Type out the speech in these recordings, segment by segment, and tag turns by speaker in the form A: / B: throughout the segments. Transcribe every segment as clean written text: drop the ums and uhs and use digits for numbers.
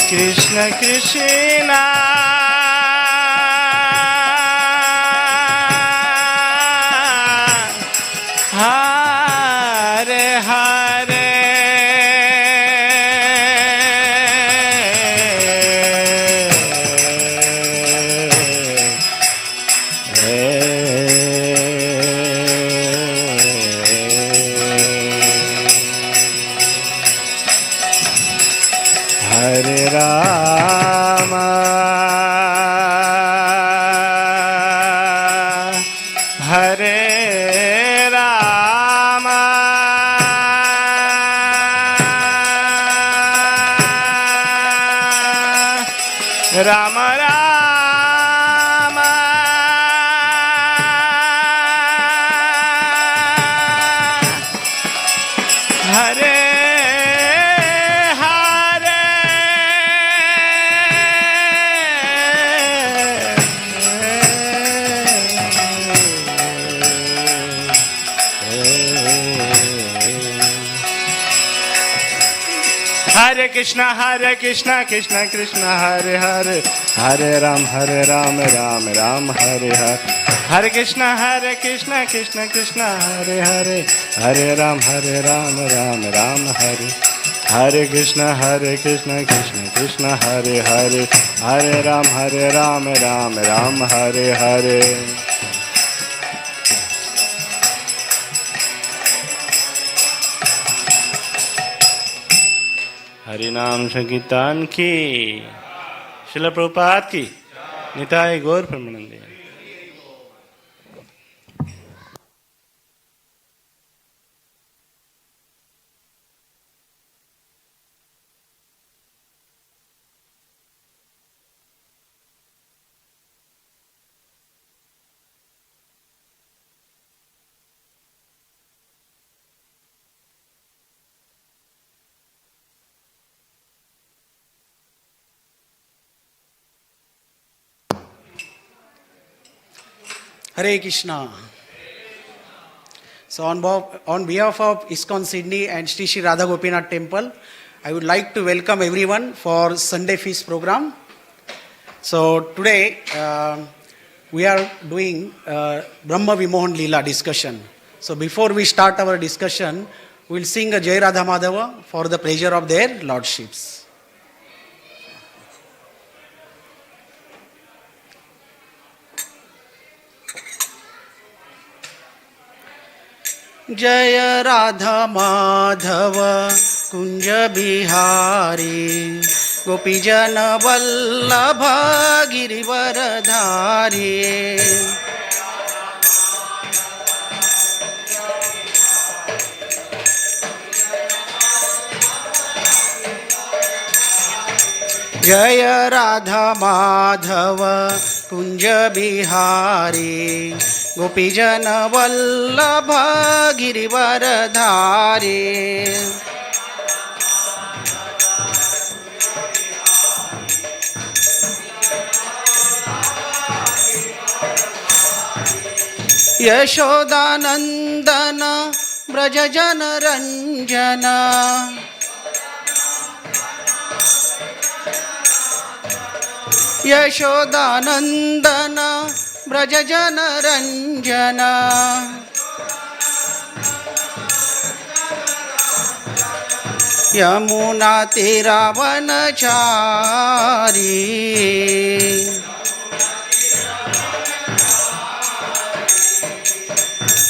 A: Krishna Krishna Hare Hare Hare Rama Hare Rama Rama Rama Hare Hare Krishna, Krishna Krishna, Hare Hare, Hare Ram, Ram Ram, Hare Hare. Hare Krishna, Krishna Krishna, Hare Hare, Hare Ram, Ram Ram, Hare. Hare Krishna, Krishna Krishna, Hare Hare, Hare Ram, Ram Ram, Hare Hare. Hari नाम संकीर्तन की श्रील प्रभुपाद की निताय गौर प्रेमानंदे.
B: Hare Krishna. So on behalf of ISKCON Sydney and Sri Sri Radha Gopinath Temple, I would like to welcome everyone for Sunday Feast program. So today we are doing Bramha Vimohan Lila discussion. So before we start our discussion, we will sing a Jai Radha Madhava for the pleasure of their lordships. जय राधा माधव कुंज बिहारी गोपीजन वल्लभ गिरिवरधारी. जय राधा माधव कुंज बिहारी गोपीजन वल्लभ गिरिवरधारी. यशोदानंदन ब्रज जन रंजन यशोदानंदन ब्रज जन रंजन. यमुना तीरावनचारी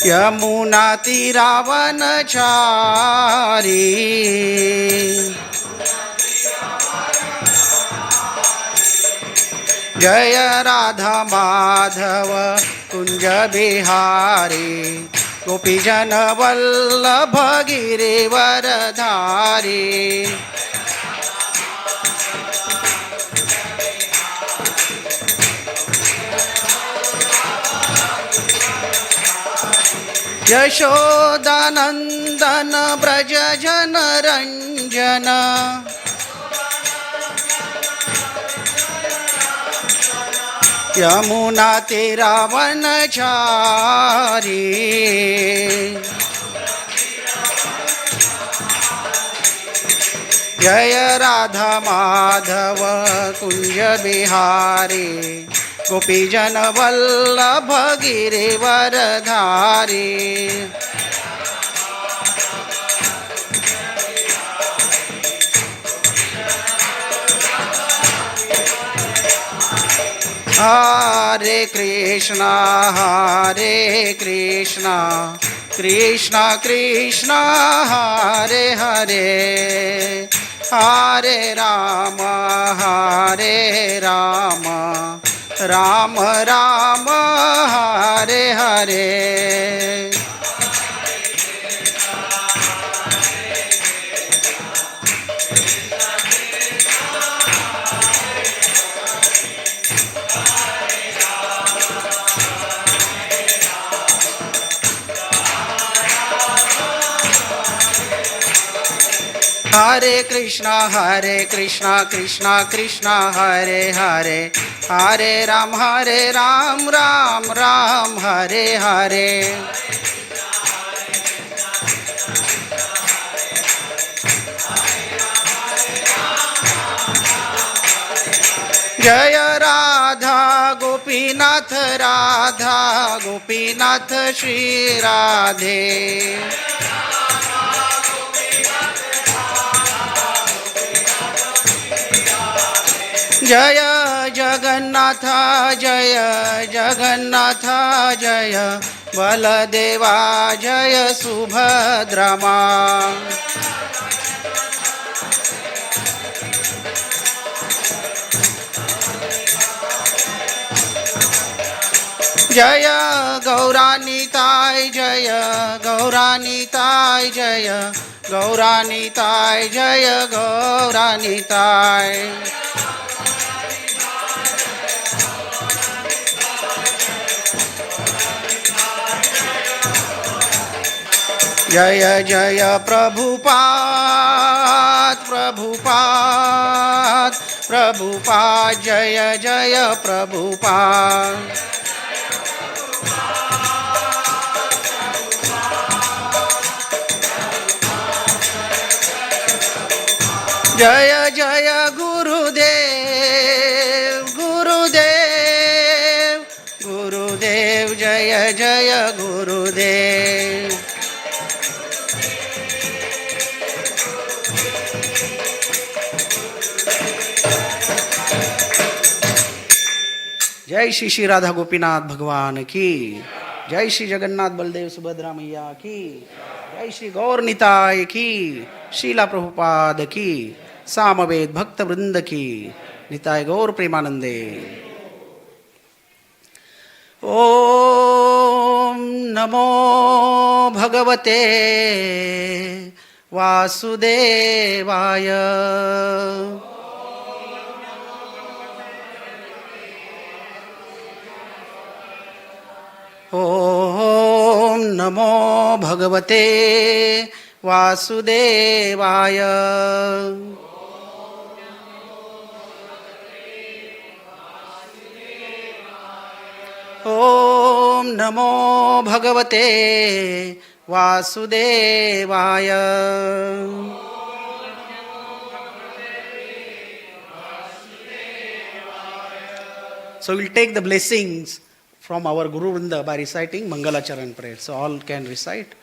B: यमुना तीरावनचारी. जय राधा माधव कुंज बिहारी गोपीजन वल्लभ गिरिवरधारी. यशोदानंदन ब्रज जन रंजन यमुना तीरावनचारी. जय राधा माधव कुंज बिहारी गोपीजन वल्लभ गिरिवरधारी हरे कृष्णा कृष्णा कृष्णा हरे हरे हरे राम राम राम हरे हरे हरे कृष्णा कृष्णा कृष्णा हरे हरे हरे राम राम राम हरे हरे जय राधा गोपीनाथ श्री राधे जय जगन्नाथ जय बलदेवा जय सुभद्रा मां जय गौरानीताय जय गौरानीताय जय गौरानीताय जय जय प्रभुपाद जय जय प्रभुपाद जय जय गुरुदेव जय जय गुरुदेव जय श्री राधा गोपीनाथ भगवान की जय श्री जगन्नाथ बलदेव सुभद्रा मैया की जय श्री गौर निताय की शीला प्रभुपाद की सामवेद भक्त वृंद की निताय गौर प्रेमानंदे ओम नमो भगवते वासुदेवाय ओम नमो भगवते वासुदेवाय ओम नमो भगवते वासुदेवाय So we'll take the blessings from our Guru Vrinda by reciting Mangala Charan prayer. So all can recite.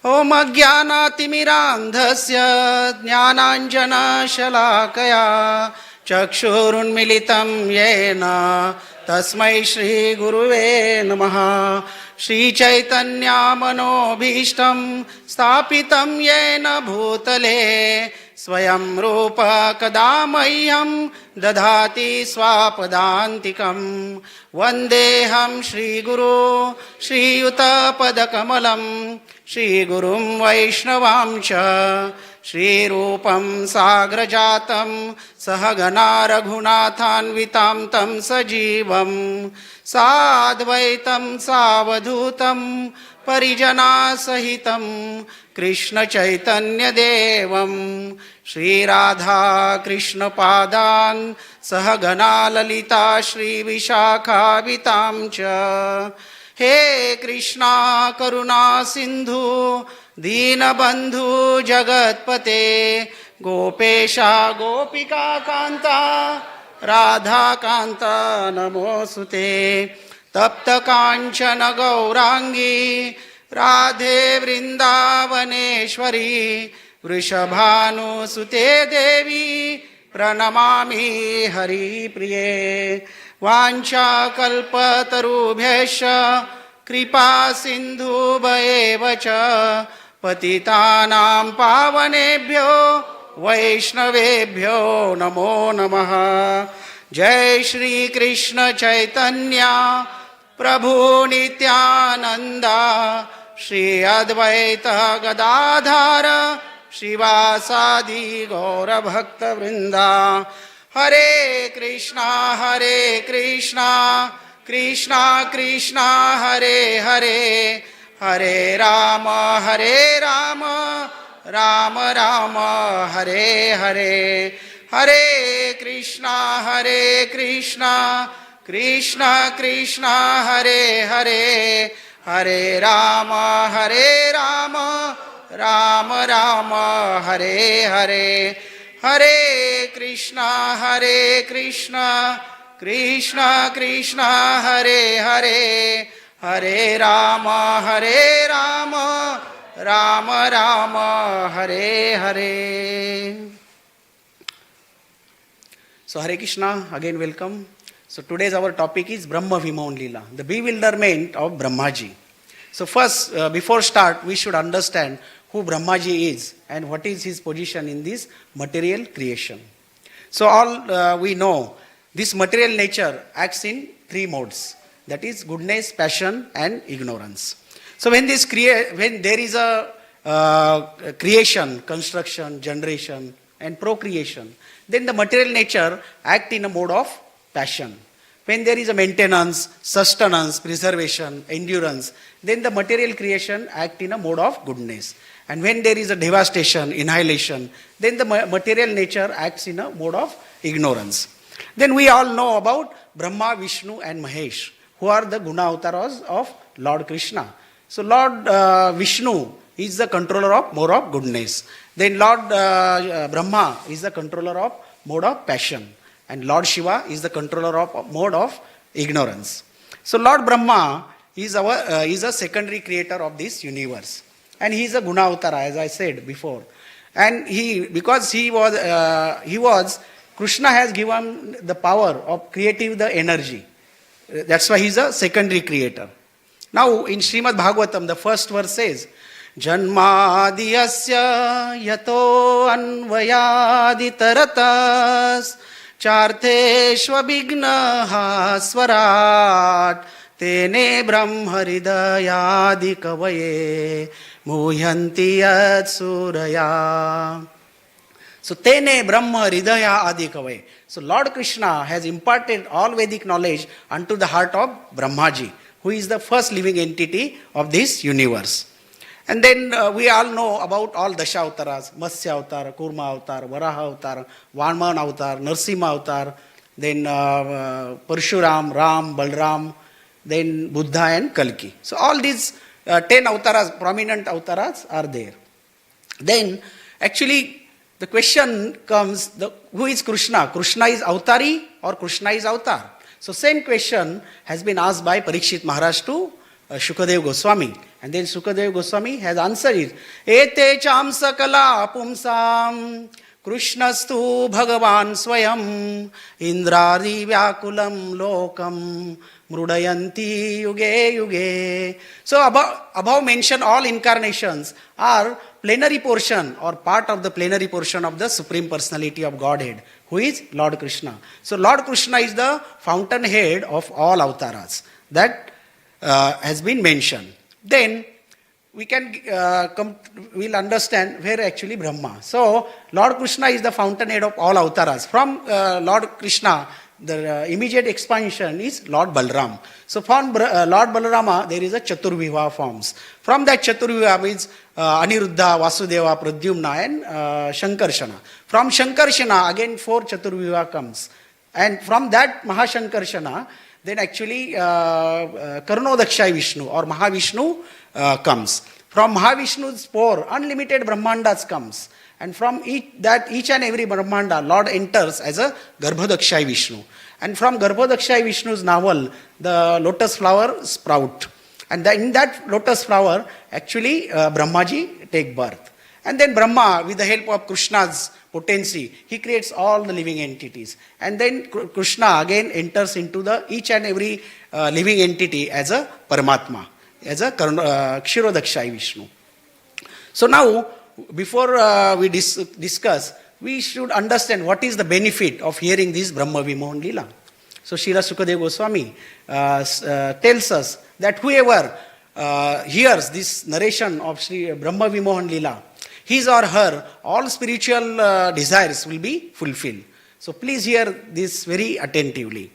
B: Om Ajnanaatimirandhasya Jnananjana Shalakaya Chakshurunmilitam Yena Tasmai Shri Guruve Namaha Shri Chaitanya Manobhishtam Stapitam Yena Bhutale Swayam Rupa Kadamayyam Dadhati Swapadantikam Vandeham Shri Guru Shri Yuta Padakamalam Shri Gurum Vaishnavam Cha Shri Rupam Sagrajatam Sahagana Raghunathanvitam Tam Sajivam Sadvaitam Savadhutam Parijana Sahitam Krishna Chaitanya Devam Shri Radha Krishna Padan Sahagana Lalita Shri Vishakha Vitam Cha He Krishna Karuna Sindhu Dina Bandhu Jagatpate गोपेशा गोपिका कांता राधा कांता नमोस्तुते तप्त कांचन गौरांगी राधे वृंदावनेश्वरी वृषभानुसुते देवी प्रणमामि हरिप्रिये वाञ्छाकल्पतरुभ्यश्च कृपा सिन्धुभयेव च पतितानां पावनेभ्यो वैष्णवेभ्यो नमो नमः। जय श्री कृष्ण चैतन्य प्रभु नित्यानंद श्री अद्वैत गदाधर श्रीवासादि गौर भक्त वृंदा। हरे Krishna Krishna Krishna Hare Hare Hare Ram Ram Ram Hare Hare Hare Krishna Krishna Krishna Hare Hare Hare Ram Ram Ram Hare Hare Hare Krishna Krishna Krishna Hare Hare Hare Ram Ram Ram Hare Hare. So Hare Krishna, again welcome. So today's our topic is Bramha Vimohan Lila, the bewilderment of Brahmaji. So first, before start, we should understand who Brahmaji is and what is his position in this material creation. So all we know, this material nature acts in three modes, that is goodness, passion and ignorance. So when there is a creation, construction, generation and procreation, then the material nature act in a mode of passion. When there is a maintenance, sustenance, preservation, endurance, then the material creation act in a mode of goodness. And when there is a devastation, annihilation, then the material nature acts in a mode of ignorance. Then we all know about Brahma, Vishnu and Mahesh, who are the Guna avatars of Lord Krishna. So Lord Vishnu is the controller of mode of goodness. Then Lord Brahma is the controller of mode of passion. And Lord Shiva is the controller of mode of ignorance. So Lord Brahma is a secondary creator of this universe. And he is a Guna avatara, as I said before. And because he was, Krishna has given the power of creating the energy. That's why he is a secondary creator. Now in Srimad Bhagavatam, the first verse says, Janmadiyasya yato anvayadi taratas चार्थेष्वभिघ्नः स्वराट् तेने ब्रह्महृदयादि कवये मुह्यन्ति यत्सूरया. So tene brahma hridaya adi kavai. So Lord Krishna has imparted all Vedic knowledge unto the heart of Brahmaji, who is the first living entity of this universe. And then we all know about all Dasha avatars, Matsya avatar, Kurma avatar, Varaha avatar, Vaman avatar, Narsimha avatar, then Parshuram, Ram, Balram, then Buddha and Kalki. So all these 10 avatars, prominent avatars are there. Then actually the question comes, who is Krishna? Krishna is avatari or Krishna is avatar? So same question has been asked by Parikshit Maharaj to Shukadev Goswami. And then Shukadev Goswami has answered it. Ete cham sakala pumsam Krishnastu Bhagavan Swayam Indradi Vyakulam Lokam Mrudayanti Yuge Yuge. So above mentioned all incarnations are plenary portion or part of the plenary portion of the Supreme Personality of Godhead, who is Lord Krishna. So Lord Krishna is the fountainhead of all avatars. That has been mentioned. Then we can we'll understand where actually Brahma. So Lord Krishna is the fountainhead of all avatars. From Lord Krishna, the immediate expansion is Lord Balram. So from Lord Balarama, there is a Chaturvivaha forms. From that Chaturvivaha means Aniruddha, Vasudeva, Pradyumna and Shankarshana. From Shankarshana, again 4 Chaturvivaha comes. And from that Mahashankarshana, then actually Karnodakshay Vishnu or Mahavishnu comes. From Mahavishnu's pore, unlimited Brahmandas comes. And from each and every Brahmanda, Lord enters as a Garbhodakshay Vishnu. And from Garbhodakshay Vishnu's navel, the lotus flower sprout. And in that lotus flower, actually, Brahmaji take birth. And then Brahma, with the help of Krishna's potency, he creates all the living entities. And then Krishna again enters into each and every living entity as a Paramatma, as a Kshirodakshay Vishnu. So now, before we discuss, we should understand what is the benefit of hearing this Bramha Vimohan Lila. So Srila Sukadeva Goswami tells us that whoever hears this narration of Sri Bramha Vimohan Lila, his or her all spiritual desires will be fulfilled. So please hear this very attentively.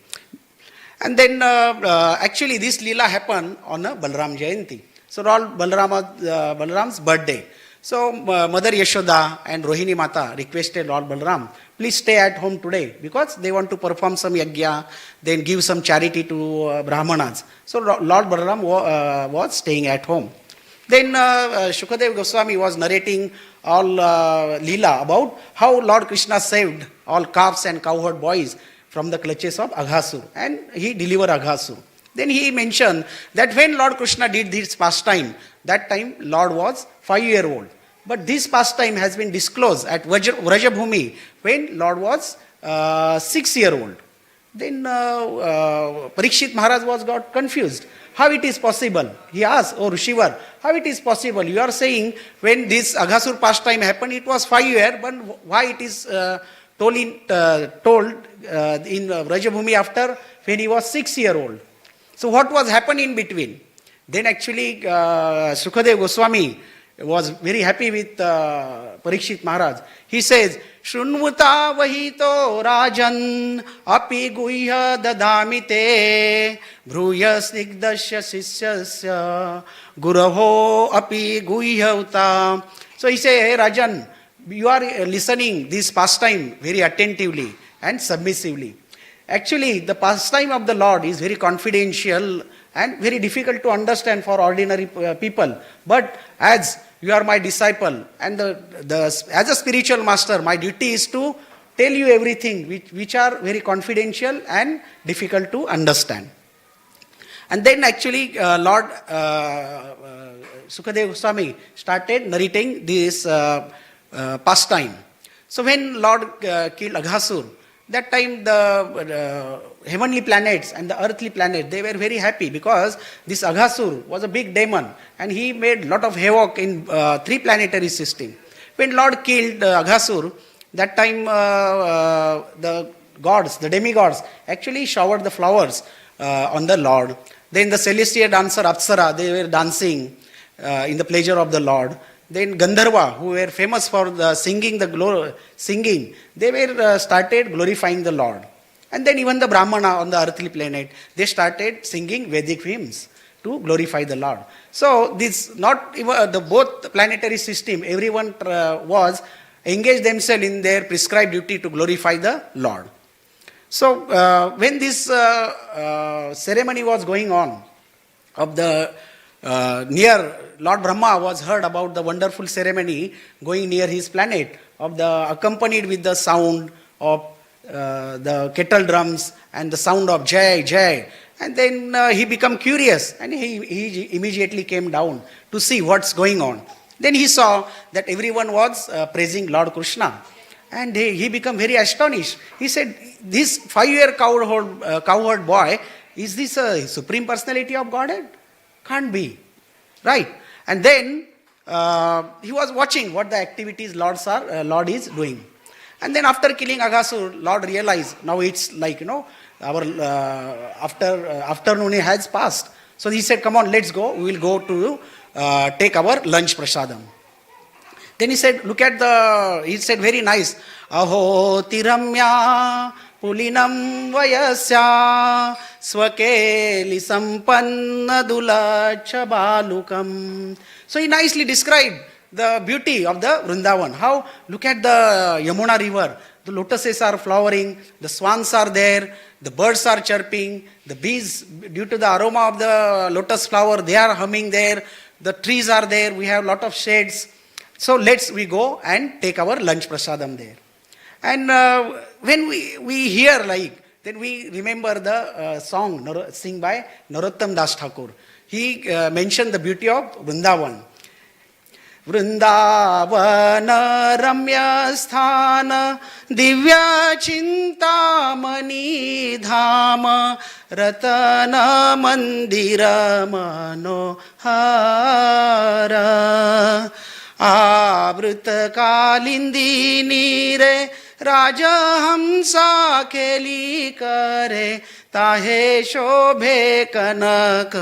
B: And then actually this Lila happened on a Balram Jayanti. So all Balram's birthday. So Mother Yashoda and Rohini Mata requested Lord Balram, please stay at home today, because they want to perform some yajna, then give some charity to Brahmanas. So Lord Balram was staying at home. Then Shukadeva Goswami was narrating all Leela about how Lord Krishna saved all calves and cowherd boys from the clutches of Aghasur, and he delivered Aghasur. Then he mentioned that when Lord Krishna did this pastime, that time Lord was 5-year-old. But this pastime has been disclosed at Vrajabhumi when Lord was 6-year-old. Then Parikshit Maharaj got confused. How it is possible? He asked, oh Rishivar, how it is possible? You are saying when this Aghasur pastime happened, it was 5 years, but why it is told in Vrajabhumi after when he was 6-year-old? So what was happening in between? Then actually Sukadeva Goswami was very happy with Parikshit Maharaj. He says, Shrunmuta vahito rajan api guhya dadamite bhruya snigdasya sisyasya guraho api guhya uta. So he says, hey Rajan, you are listening this pastime very attentively and submissively. Actually, the pastime of the Lord is very confidential and very difficult to understand for ordinary people. But as you are my disciple and as a spiritual master, my duty is to tell you everything which are very confidential and difficult to understand. And then actually Lord Sukadeva Goswami started narrating this pastime. So when Lord killed Aghasur, that time the heavenly planets and the earthly planet, they were very happy because this Aghasur was a big demon and he made lot of havoc in 3 planetary system. When Lord killed Aghasur, that time the gods, the demigods, actually showered the flowers on the Lord. Then the celestial dancer Apsara, they were dancing in the pleasure of the Lord. Then Gandharva, who were famous for the singing, they were started glorifying the Lord. And then even the Brahmana on the earthly planet, they started singing Vedic hymns to glorify the Lord. So this not even the both planetary system, everyone was engaged themselves in their prescribed duty to glorify the Lord. So when this ceremony was going on of the near Lord Brahma was heard about the wonderful ceremony going near his planet of the accompanied with the sound of the kettle drums and the sound of Jai Jai, and then he became curious and he immediately came down to see what's going on. Then he saw that everyone was praising Lord Krishna, and he became very astonished. He said, this 5-year cowherd boy, is this a supreme personality of Godhead? Can't be, right? And then he was watching what the activities Lord is doing. And then after killing Aghasur, Lord realized, now it's like, our afternoon has passed. So he said, come on, let's go. We will go to take our lunch prasadam. Then he said, he said very nice, Aho tiramya pulinam vayasya swakeli sampanna dulacha balukam. So he nicely described the beauty of the Vrindavan. How, look at the Yamuna river. The lotuses are flowering, the swans are there, the birds are chirping, the bees, due to the aroma of the lotus flower, they are humming there. The trees are there. We have lot of shades. So we go and take our lunch prasadam there. And when we hear then we remember the song sing by Narottam Das Thakur. He mentioned the beauty of Vrindavan. Vrindavana ramya sthana divya chintamani dhama ratana mandira manohara avrita kalindi nire राजहंसा खेली करे ताहे शोभे कनक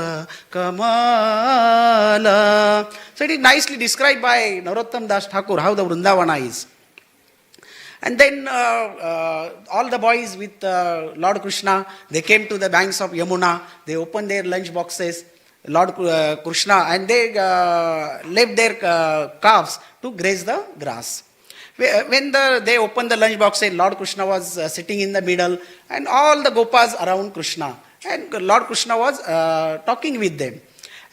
B: kamala. So it is nicely described by Narottam Das Thakur how the Vrindavana is. And then all the boys with Lord Krishna, they came to the banks of Yamuna. They opened their lunch boxes, Lord Krishna, and they left their calves to graze the grass. When they opened the lunch box, Lord Krishna was sitting in the middle and all the gopas around Krishna. And Lord Krishna was talking with them.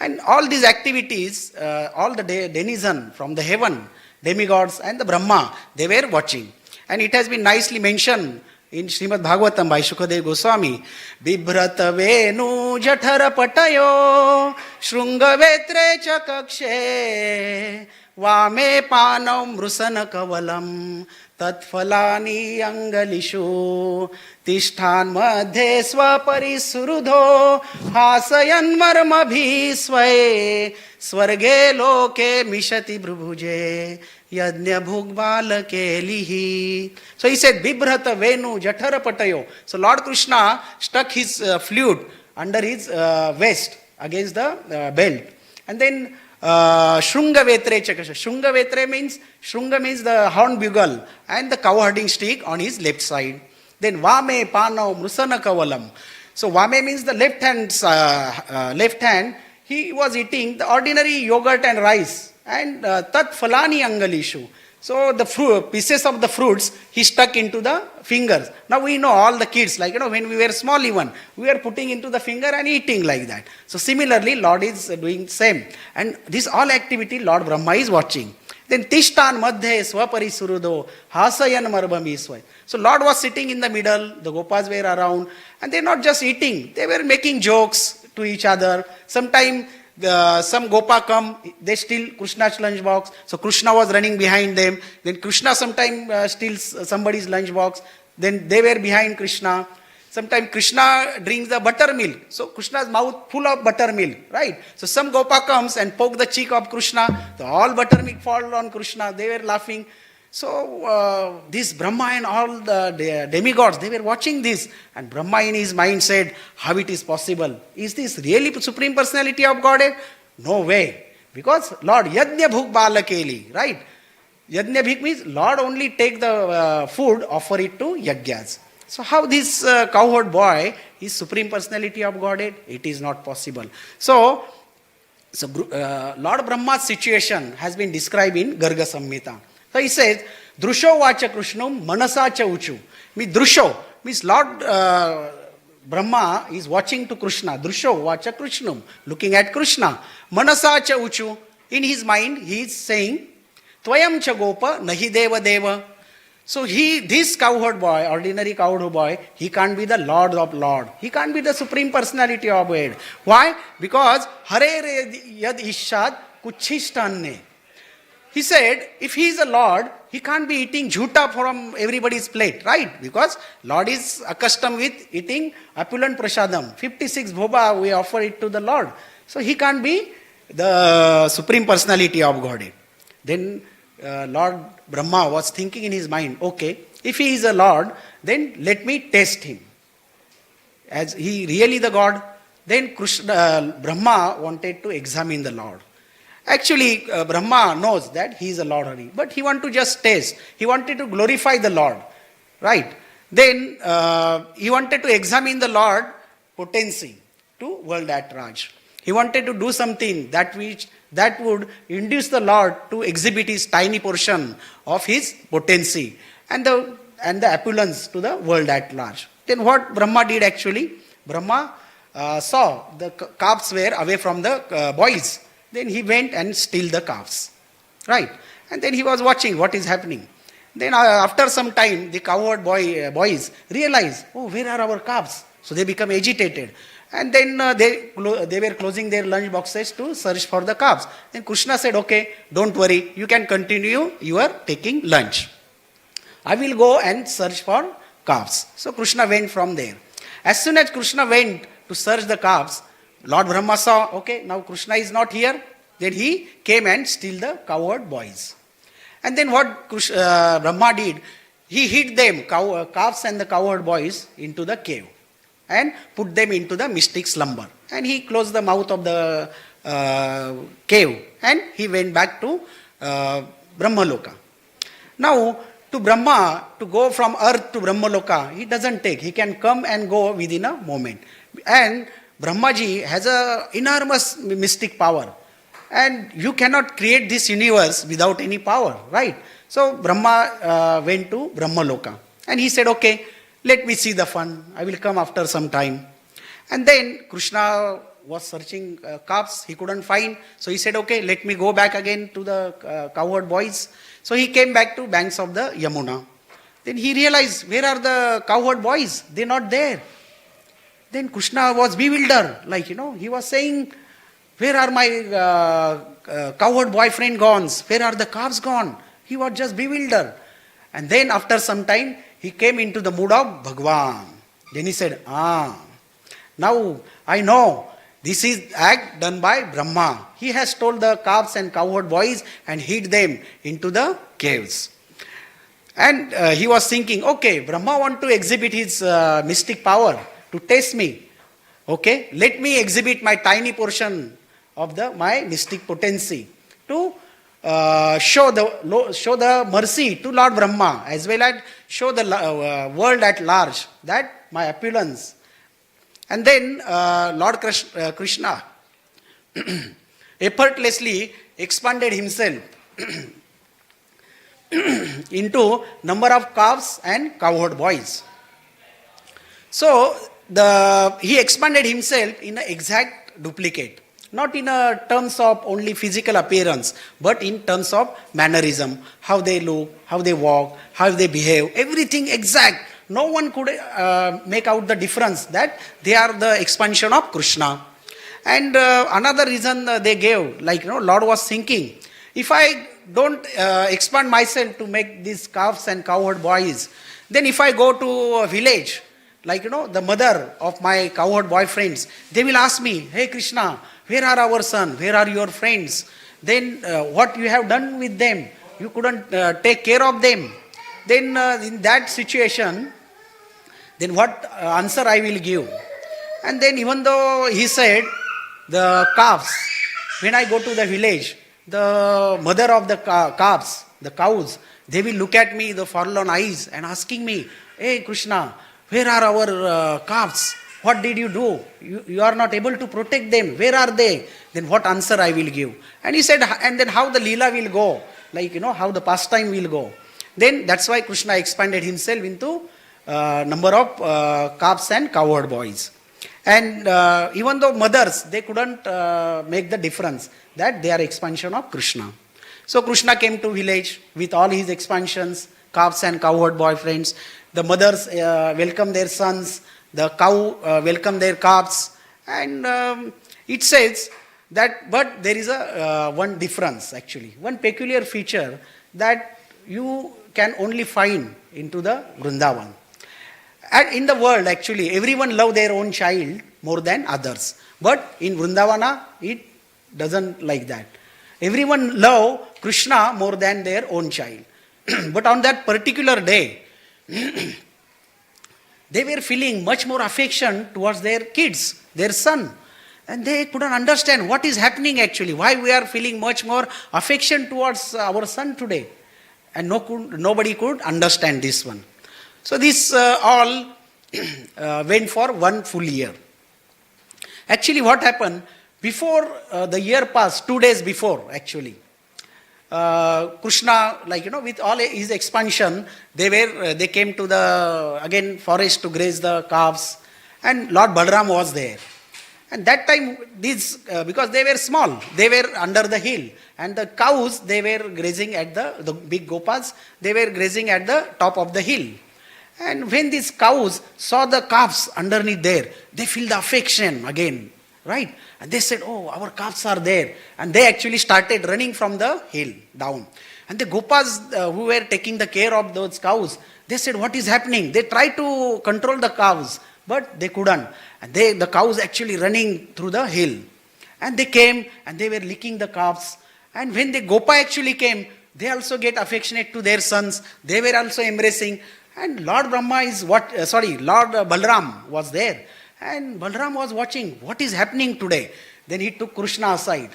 B: And all these activities, all the denizens from the heaven, demigods and the Brahma, they were watching. And it has been nicely mentioned in Srimad Bhagavatam by Shukadev Goswami. Bibhrata venu jathara patayo shrungavetre chakakshe Vame panam mrusana kavalam tatfalani angalishu tishthan madhe swaparisurudho hasayan marmabhi sway swarge loke mishati brubhuje yajna bhugbalake lihi. So he said, Bibhrata venu jathara patayo. So Lord Krishna stuck his flute under his vest against the belt. And then Shrungavetre Chakasha. Shrungavetre means the horn bugle and the cow herding stick on his left side. Then Vame Panav Mrusana Kavalam. So Vame means the left hand. He was eating the ordinary yogurt and rice and Tat Falani Angalishu. So the pieces of the fruits he stuck into the fingers. Now we know all the kids, when we were small even, we were putting into the finger and eating like that. So similarly, Lord is doing same. And this all activity, Lord Brahma is watching. Then Tishtan Madhe Swapari Surudo Hasayan Marbami Swai. So Lord was sitting in the middle, the Gopas were around, and they're not just eating, they were making jokes to each other. Sometime some Gopa come, they steal Krishna's lunchbox. So Krishna was running behind them. Then Krishna sometimes steals somebody's lunchbox. Then they were behind Krishna. Sometimes Krishna drinks the buttermilk. So Krishna's mouth full of buttermilk, right? So some Gopa comes and poke the cheek of Krishna. So all buttermilk fall on Krishna. They were laughing. So this Brahma and all the demigods, they were watching this. And Brahma in his mind said, how it is possible? Is this really Supreme Personality of Godhead? No way. Because Lord Yajna Bhuk Balakeli, right? Yajna Bhik means Lord only take the food, offer it to Yagyas. So how this cowherd boy is Supreme Personality of Godhead? It is not possible. So Lord Brahma's situation has been described in Garga Samhita. So he says, Drusho vacha Krishnam manasa cha uchu. Means Drusho means Lord Brahma is watching to Krishna. Drusho vacha Krishnam, looking at Krishna. Manasa cha uchu. In his mind, he is saying, Tvayam cha gopa nahi deva deva. So this cowherd boy, ordinary cowherd boy, he can't be the Lord of Lord. He can't be the Supreme Personality of Godhead. Why? Because Hare yad ishad kuchishtanne. He said, if he is a Lord, he can't be eating jhuta from everybody's plate, right? Because Lord is accustomed with eating opulent prasadam. 56 bhoba, we offer it to the Lord. So he can't be the Supreme Personality of Godhead. Then Lord Brahma was thinking in his mind, okay, if he is a Lord, then let me test him. As he really the God, then Brahma wanted to examine the Lord. Actually, Brahma knows that he is a Lord Hari, but he wanted to just taste. He wanted to glorify the Lord, right? Then he wanted to examine the Lord potency to world at Raj. He wanted to do something that would induce the Lord to exhibit his tiny portion of his potency and the opulence to the world at large. Then what Brahma did actually? Brahma saw the calves were away from the boys. Then he went and steal the calves. Right? And then he was watching what is happening. Then after some time, the cowherd boys realize, oh, where are our calves? So they become agitated. And then they were closing their lunch boxes to search for the calves. Then Krishna said, okay, don't worry, you can continue your taking lunch. I will go and search for calves. So Krishna went from there. As soon as Krishna went to search the calves, Lord Brahma saw, okay, now Krishna is not here. Then he came and steal the cowherd boys. And then what Brahma did, he hid them, calves and the cowherd boys, into the cave and put them into the mystic slumber. And he closed the mouth of the cave and he went back to Brahmaloka. Now, to Brahma, to go from earth to Brahmaloka, he doesn't take. He can come and go within a moment. And Brahmaji has an enormous mystic power. And you cannot create this universe without any power, right? So Brahma went to Brahmaloka. And he said, okay, let me see the fun. I will come after some time. And then Krishna was searching calves. He couldn't find. So he said, okay, let me go back again to the cowherd boys. So he came back to banks of the Yamuna. Then he realized, where are the cowherd boys? They're not there. Then Krishna was bewildered. Like, he was saying, where are my cowherd boyfriend gone? Where are the calves gone? He was just bewildered. And then after some time, he came into the mood of Bhagwan. Then he said, now I know this is act done by Brahma. He has stole the calves and cowherd boys and hid them into the caves. And he was thinking, okay, Brahma want to exhibit his mystic power to test me. Okay, let me exhibit my tiny portion of my mystic potency to show the mercy to Lord Brahma, as well as show the world at large that my opulence. And then Lord Krishna effortlessly expanded himself into number of calves and cowherd boys. So he expanded himself in an exact duplicate. Not in terms of only physical appearance, but in terms of mannerism, how they look, how they walk, how they behave, everything exact. No one could make out the difference that they are the expansion of Krishna. And another reason they gave, Lord was thinking, if I don't expand myself to make these calves and cowherd boys, then if I go to a village, the mother of my cowherd boyfriends, they will ask me, hey Krishna, where are our son? Where are your friends? Then what you have done with them? You couldn't take care of them. Then in that situation, then what answer I will give? And then even though he said, the calves, when I go to the village, the mother of the calves, the cows, they will look at me, the forlorn eyes, and asking me, hey Krishna, where are our calves? What did you do? You are not able to protect them. Where are they? Then what answer I will give? And he said, and then how the Leela will go? How the pastime will go. Then that's why Krishna expanded himself into number of calves and cowherd boys. And even though mothers, they couldn't make the difference that they are expansion of Krishna. So Krishna came to village with all his expansions, calves and cowherd boyfriends. The mothers welcome their sons. The cow welcome their calves. And it says that, but there is one difference actually. One peculiar feature that you can only find into the Vrindavan. And in the world actually, everyone love their own child more than others. But in Vrindavana, it doesn't like that. Everyone love Krishna more than their own child. But on that particular day, they were feeling much more affection towards their kids, their son. And they couldn't understand what is happening actually, why we are feeling much more affection towards our son today. And nobody could understand this one. So this all went for 1 full year. Actually what happened, before the year passed, 2 days before actually, Krishna, with all his expansion, they came to the, again, forest to graze the calves. And Lord Balram was there. And that time, these, because they were small, they were under the hill. And the cows, they were grazing at the big gopas, they were grazing at the top of the hill. And when these cows saw the calves underneath there, they feel the affection again, right? And they said, oh, our calves are there. And they actually started running from the hill down. And the gopas who were taking the care of those cows, they said, what is happening? They tried to control the cows, but they couldn't. And the cows actually running through the hill. And they came and they were licking the calves. And when the gopa actually came, they also get affectionate to their sons. They were also embracing. And Lord Balram was there. And Balram was watching, what is happening today? Then he took Krishna aside.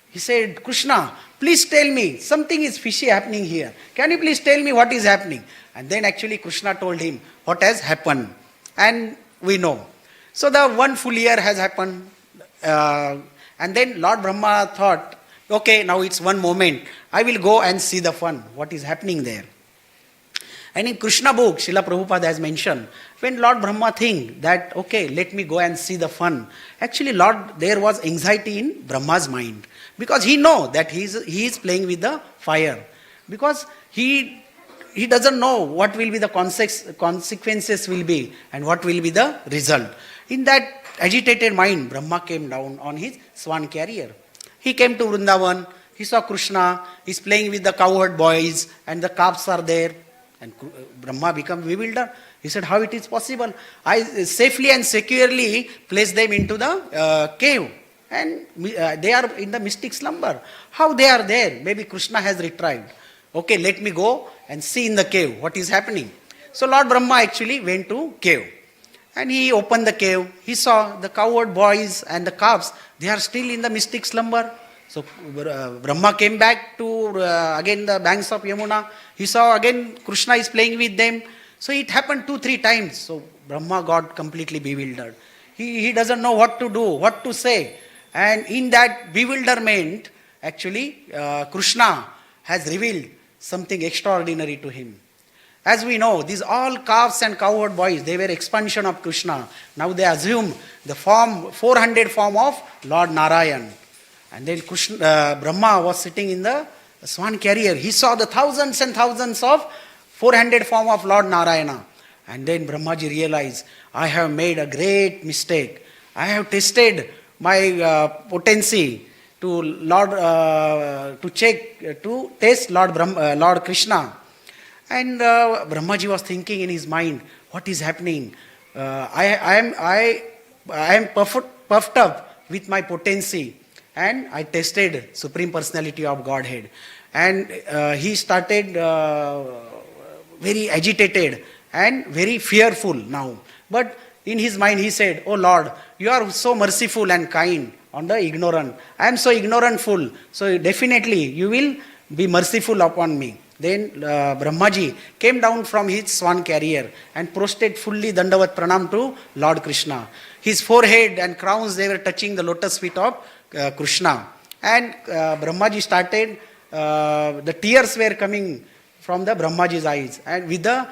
B: He said, Krishna, please tell me, something is fishy happening here. Can you please tell me what is happening? And then actually Krishna told him what has happened. And we know. So the 1 full year has happened. And then Lord Brahma thought, okay, now it's one moment. I will go and see the fun, what is happening there. And in Krishna book, Srila Prabhupada has mentioned, when Lord Brahma think that, okay, let me go and see the fun, actually there was anxiety in Brahma's mind. Because he know that he is playing with the fire. Because he doesn't know what will be the consequences will be and what will be the result. In that agitated mind, Brahma came down on his swan carrier. He came to Vrindavan, he saw Krishna, he's playing with the cowherd boys and the calves are there. And Brahma became bewildered. He said, how it is possible? I safely and securely placed them into the cave. And they are in the mystic slumber. How they are there? Maybe Krishna has retrieved. Okay, let me go and see in the cave what is happening. So Lord Brahma actually went to cave. And he opened the cave. He saw the cowherd boys and the calves. They are still in the mystic slumber. So Brahma came back to again the banks of Yamuna. He saw again Krishna is playing with them. So it happened 2-3 times. So Brahma got completely bewildered. He doesn't know what to do, what to say. And in that bewilderment, actually Krishna has revealed something extraordinary to him. As we know, these all calves and cowherd boys, they were expansion of Krishna. Now they assume the 400 form of Lord Narayan. And then Brahma was sitting in the swan carrier. He saw the thousands and thousands of 400 form of Lord Narayana. And then Brahmaji realized, I have made a great mistake. I have tested my potency to test Lord Krishna. And Brahmaji was thinking in his mind, what is happening? I am puffed up with my potency. And I tested Supreme Personality of Godhead. And he started very agitated and very fearful now. But in his mind he said, oh Lord, you are so merciful and kind on the ignorant. I am so ignorantful. So definitely you will be merciful upon me. Then Brahmaji came down from his swan carrier and prostrated fully Dandavat Pranam to Lord Krishna. His forehead and crowns, they were touching the lotus feet of Krishna. And Brahmaji started, the tears were coming from the Brahmaji's eyes and with the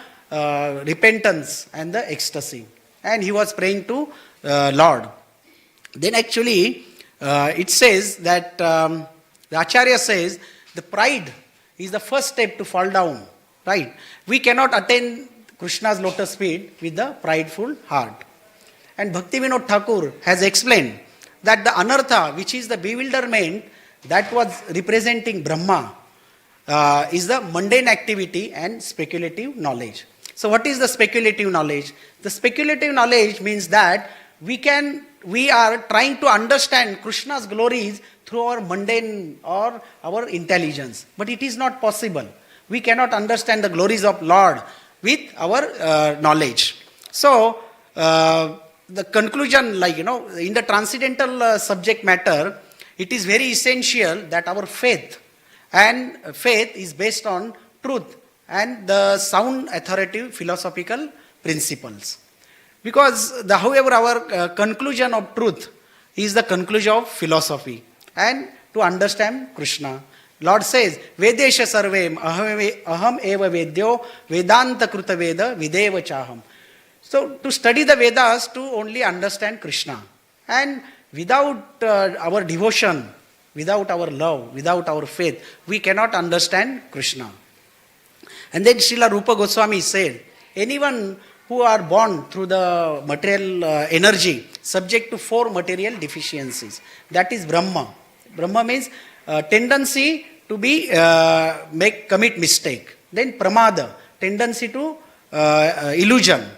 B: repentance and the ecstasy. And he was praying to Lord. Then actually it says that the Acharya says the pride is the first step to fall down, right? We cannot attain Krishna's lotus feet with the prideful heart. And Bhaktivinoda Thakur has explained that the anartha, which is the bewilderment that was representing Brahma, is the mundane activity and speculative knowledge. So what is the speculative knowledge? The speculative knowledge means that we are trying to understand Krishna's glories through our mundane or our intelligence. But it is not possible. We cannot understand the glories of Lord with our knowledge. So the conclusion, in the transcendental subject matter, it is very essential that our faith is based on truth and the sound authoritative philosophical principles. Because however our conclusion of truth is the conclusion of philosophy and to understand Krishna. Lord says, Vedesha sarvem aham eva vedyo vedanta kruta veda videva chaham. So to study the Vedas to only understand Krishna. And without our devotion, without our love, without our faith, we cannot understand Krishna. And then Srila Rupa Goswami said, anyone who are born through the material energy, subject to 4 material deficiencies. That is Brahma. Brahma means tendency to be commit mistake. Then Pramada, tendency to illusion.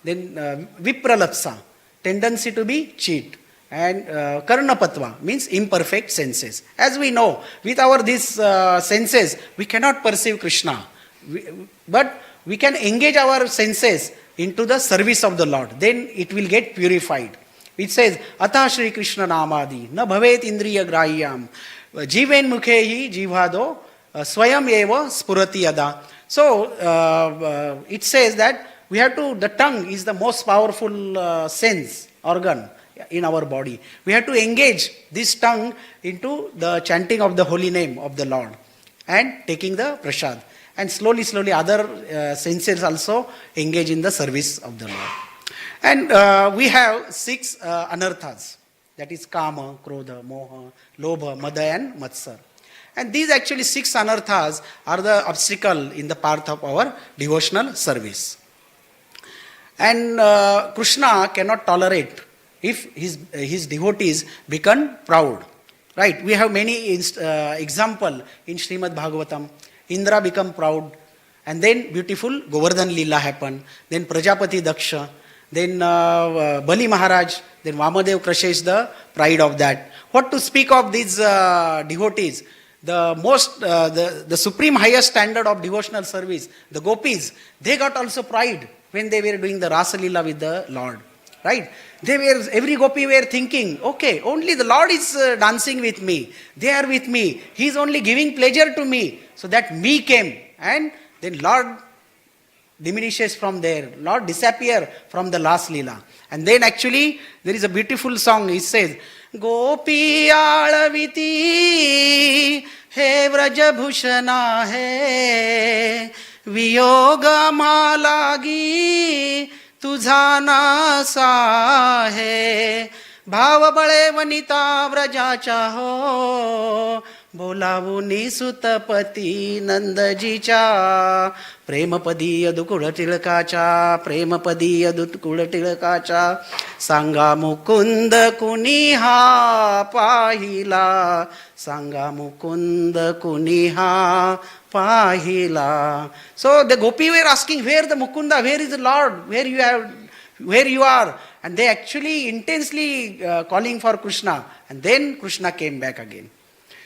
B: Then Vipralapsa, tendency to be cheat. And Karnapatva means imperfect senses. As we know, with our these senses, we cannot perceive Krishna. But we can engage our senses into the service of the Lord. Then it will get purified. It says, Atha Shri Krishna Namadi, na bhavet indriya grahyam, jiven mukhehi jivado, swayam eva spurati yada. So, it says that we have to, the tongue is the most powerful sense, organ in our body. We have to engage this tongue into the chanting of the holy name of the Lord and taking the prasad. And slowly, other senses also engage in the service of the Lord. And we have 6 anarthas. That is kama, krodha, moha, lobha, mada and matsar. And these actually 6 anarthas are the obstacle in the path of our devotional service. And Krishna cannot tolerate if his devotees become proud. Right? We have many example in Srimad Bhagavatam. Indra become proud, and then beautiful Govardhan Lila happen, then Prajapati Daksha, then Bali Maharaj, then Vamadev crushes the pride of that. What to speak of these devotees? The supreme highest standard of devotional service, the gopis, they got also pride when they were doing the Rasa Lila with the Lord. Right? Every gopi were thinking, okay, only the Lord is dancing with me. They are with me. He is only giving pleasure to me. So that me came. And then Lord diminishes from there. Lord disappear from the last Leela. And then actually there is a beautiful song. It says, Gopi alaviti he vraja bhushana hai viyoga malagi तुझा NASA है भाव बळे वनिता व्रजाचा हो बोलावुनी सुतपती नंदजीच्या प्रेमपदी अदुकुळ टिळकाच्या प्रेमपदी अदुकुळ टिळकाच्या सांगा मुकुंद कुणी हा पाहिला सांगा मुकुंद कुणी हा Pahila. So the gopi were asking, where the Mukunda, where is the Lord, where you are? And they actually intensely calling for Krishna. And then Krishna came back again.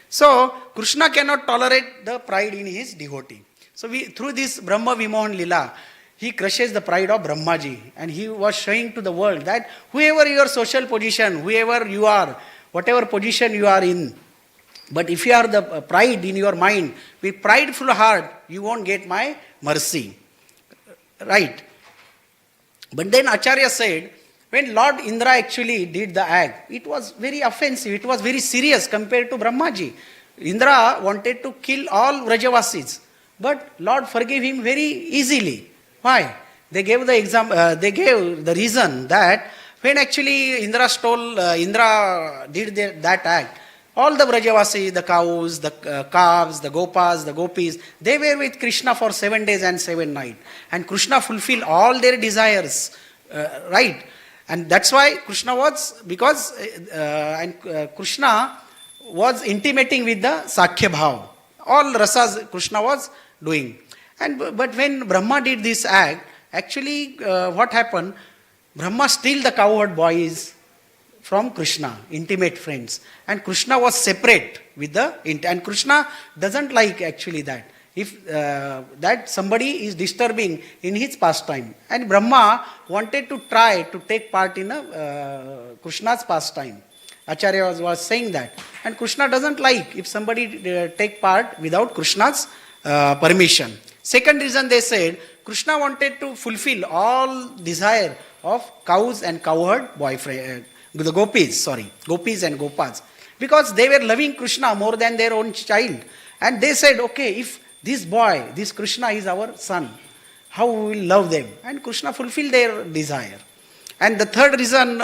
B: So Krishna cannot tolerate the pride in his devotee. So through this Bramha Vimohan Lila, he crushes the pride of Brahmaji. And he was showing to the world that whoever your social position, whoever you are, whatever position you are in, but if you are the pride in your mind, with prideful heart, you won't get my mercy. Right? But then Acharya said, when Lord Indra actually did the act, it was very offensive, it was very serious compared to Brahmaji. Indra wanted to kill all Vrajavasis, but Lord forgave him very easily. Why? They gave the reason that when actually Indra did that act, all the Vrajavasi, the cows, the calves, the gopas, the gopis, they were with Krishna for 7 days and 7 nights. And Krishna fulfilled all their desires. Right? And that's why Krishna was, Krishna was intimating with the Sakhya Bhav. All rasas Krishna was doing. But when Brahma did this act, actually what happened? Brahma steal the cowherd boys from Krishna, intimate friends. And Krishna was separate with and Krishna doesn't like actually that. If that somebody is disturbing in his pastime. And Brahma wanted to try to take part in Krishna's pastime. Acharya was saying that. And Krishna doesn't like if somebody take part without Krishna's permission. Second reason they said, Krishna wanted to fulfill all desire of cows and cowherd boyfriend. The gopis and gopas, because they were loving Krishna more than their own child. And they said, okay, if this boy, this Krishna is our son, how we will love them? And Krishna fulfilled their desire. And the third reason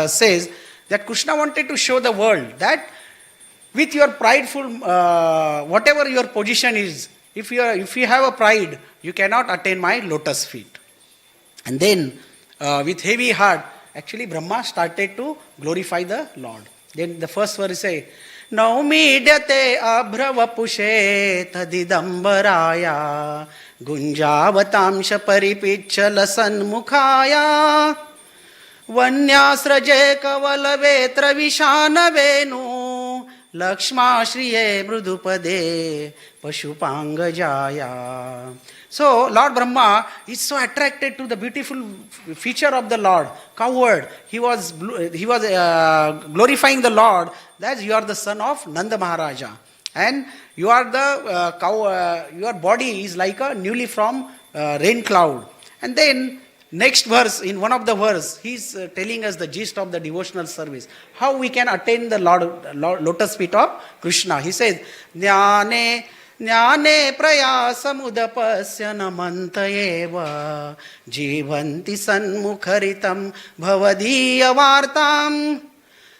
B: says that Krishna wanted to show the world that with your prideful, whatever your position is, if you have a pride, you cannot attain my lotus feet. And then, with heavy heart, actually Brahma started to glorify the Lord. Then the first verse say, Naumidate abhravapushe tadidambaraya gunjavatamsha paripichala sanmukhaya vanyasraje kavalavetra vishana venu lakshmashriye mrudupade pashupangajaya. So Lord Brahma is so attracted to the beautiful feature of the Lord, cowherd. He was glorifying the Lord that you are the son of Nanda Maharaja, and you are the your body is like a newly from rain cloud. And then next verse, in one of the verse, he's telling us the gist of the devotional service, how we can attain the lotus feet of Krishna. He says, Jnane Jnane prayasamudapasya namanta eva jivanti sanmukharitam bhavadiya vartam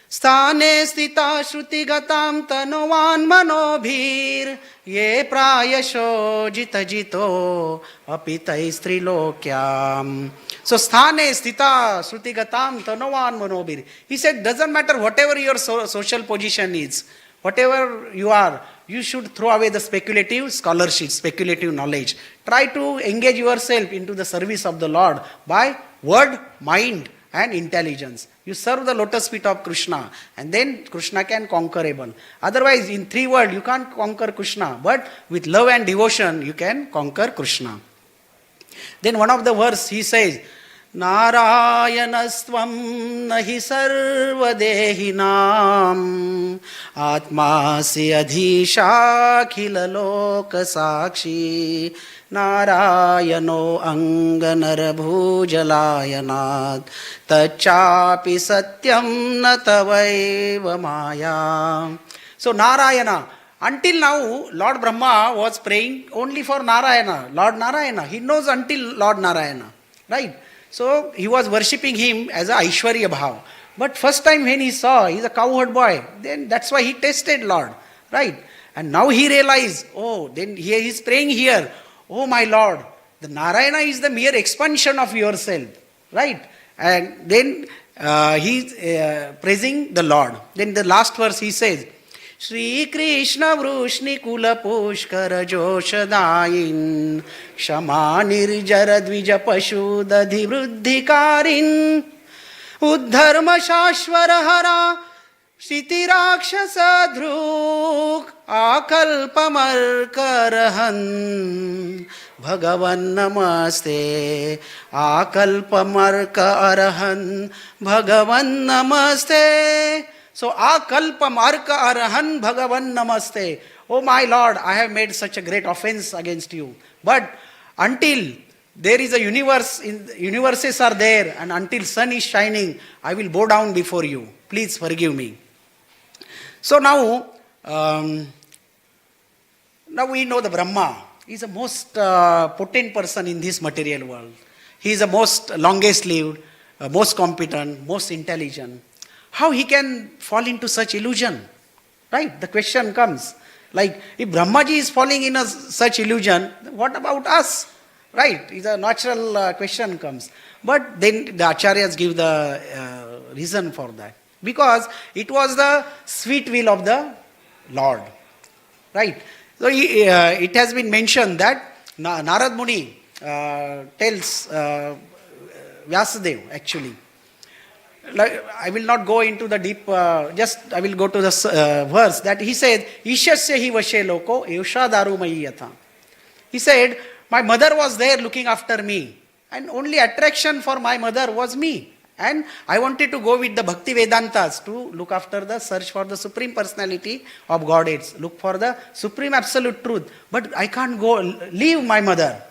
B: sthane stita shrutigatam tanovan manobhir ye prayasho jitajito apitai strilokyam. So sthane stita shrutigatam tanovan manobhir. He said, doesn't matter whatever your social position is, whatever you are, you should throw away the speculative scholarship, speculative knowledge. Try to engage yourself into the service of the Lord by word, mind and intelligence. You serve the lotus feet of Krishna, and then Krishna can conquerable. Otherwise, in 3 words, you can't conquer Krishna, but with love and devotion, you can conquer Krishna. Then one of the verse, he says, Narayanastvam nahi sarvadehinam atmasi adhisha khila loka sakshi Narayano anganarabhujalayanat tachapi satyam natavaiva maya. So Narayana, until now Lord Brahma was praying only for Narayana, Lord Narayana. He knows until Lord Narayana, right? So he was worshipping him as a Aishwarya Bhav. But first time when he saw, he's a cowherd boy, then that's why he tested Lord, right? And now he realized, oh, then he is praying here, oh my Lord, the Narayana is the mere expansion of yourself, right? And then he's praising the Lord. Then the last verse he says, Shri Krishna Vrushni Kula Pushkara Joshadayin Shama Nirjara Dvija Pashu Dadhi Vruddhikarin Uddharma Shashvara Hara Shiti Rakshasa Dhruk Akalpamarkarahan Bhagavan Namaste Akalpamarka Arahan Bhagavan Namaste. So, akalpam arka arahan bhagavan namaste. Oh my Lord, I have made such a great offense against you. But until there is a universe, universes are there, and until sun is shining, I will bow down before you. Please forgive me. So now we know the Brahma is the most potent person in this material world. He is the most longest lived, most competent, most intelligent. How he can fall into such illusion? Right? The question comes. Like, if Brahmaji is falling in such illusion, what about us? Right? It's a natural question comes. But then the acharyas give the reason for that. Because it was the sweet will of the Lord. Right? So it has been mentioned that Narad Muni tells Vyasadeva actually. I will not go into the deep, just I will go to the verse that he said, Ishasya hi vashe loko yusha daru mayiyata. He said, my mother was there looking after me, and only attraction for my mother was me. And I wanted to go with the Bhakti Vedantas to look after the search for the Supreme Personality of Godhead, look for the Supreme Absolute Truth. But I can't go, leave my mother.